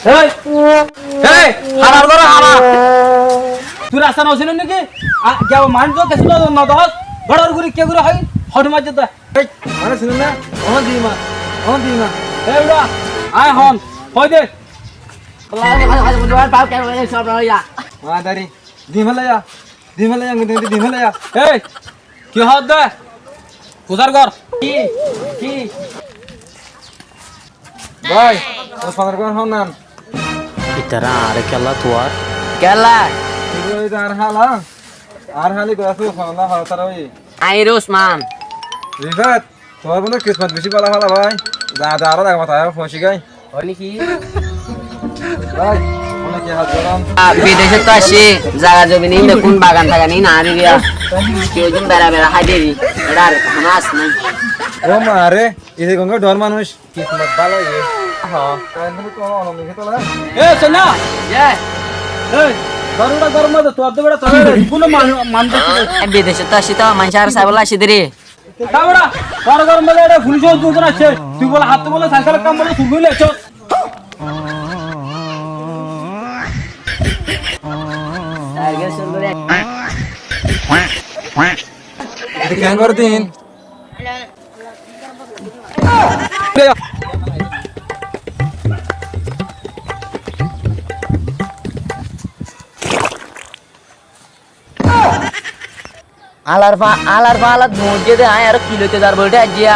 এই এই হারার ধরে হারা তুই রাস্তা নছিস নাকি কেউ মান তো কেছিল না দহস বড়র গুরি কে গুরি হয় হট মাঝে তো এই মানে শুন না অন দিমা এই উড়া আয় হন কই দে দাঁড়ি দিমলায়া এই কি হদ দে কুজার ঘর কি ভাই ও ফাদার ঘর হন নাম ইতারা আরে কেলা তোয়ার কেলা এই আর হালি গাছু ফানা হাতার ওই আইর ওসমান রিফাত তোমার বন্ধু কিসমত বেশি ভালো ভাই দাদা আরো দেখ মাথায় ফসি গাই হয় নাকি ভাই অনেক হাত গরম বিদেশে তো আসি জায়গা জমি নেই দেখুন বাগান টাগান নেই না দিদিয়া কেউ দিন বেড়া বেড়া খাই দেবি এটা আর মাছ নাই ও মারে এই গঙ্গা ডর মানুষ কিসমত ভালো এ হ্যাঁ কারণ তো অনম দেখে তোলা এ সোনা এই গরুটা গরম মত তো আদে বড় তবে কোন মান বিদেশে তো আসি তো মানুষ আর সাইবলা আসি দেরি তাবড়া বড় গরম মত এটা ফুল জোর দুজন আছে তুই বলে হাত বলে সাইকেল কাম বলে শুরু হইলে চল আগে সুন্দরে কেন করে দিন আলার ফালাত মসজিদে আয় আর কিলোতে দার বলতে আজিয়া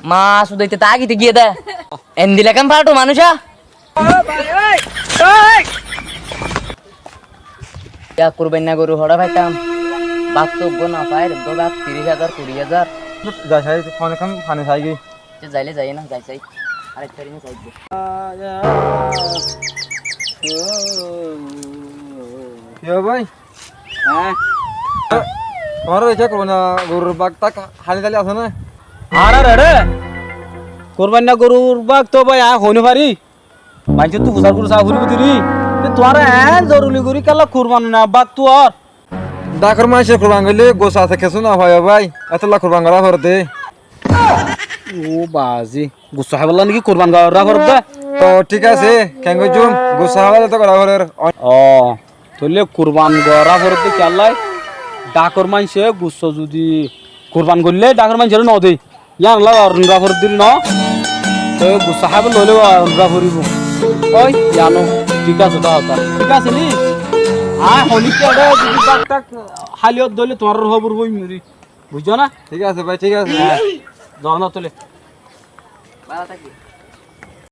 মা সুদাইতে তা গিতে গিয়ে দে এন্দিলে কাম ফাটো মানুষা যা করবেন না গরু হড়া ভাইতাম বাস্তব না পায়ের বাপ 30,000 20,000 যাই ফোন কাম ফানে খাই গই যাইলে যাই না যাই আরেক তারিখে যাই কি ভাই হ্যাঁ তোমার ইচ্ছা করবো না গরুর বাঘ তাক হালি তালি আছে না আর রে করবেন না গরুর বাঘ তো ভাই হইনি পারি মাইছে তুই বুঝার গরু সাফুরি বুঝি তোমার জরুরি গরি কালা কুরবান না বাঘ তো আর ডাকর মাইছে কুরবান গেলে গোসা আছে খেছো না ভাই এত লাখ কুরবান করা করতে ও বাজি গুসা হবলা নাকি কুরবান করা করতে তো ঠিক আছে কেন জুম গুসা হবলা তো করা করার ও তোলে কুরবান করা করতে কেলাই ডাকর মাইছে গুসা যদি কুরবান করলে ডাকর মাইছে ন দেই ইয়ান লা রুনরা ভর দিল ন তো গুসা হবে লইলে রুনরা ভরিব ওই জানো ঠিক আছে তো হতা ঠিক আছে নি হলি কে ওটা যদি বাগটা হালিয়ত দইলে তোমার হবর বই মরি বুঝছো না ঠিক আছে ভাই ঠিক আছে ধর না তোলে ভালো থাকি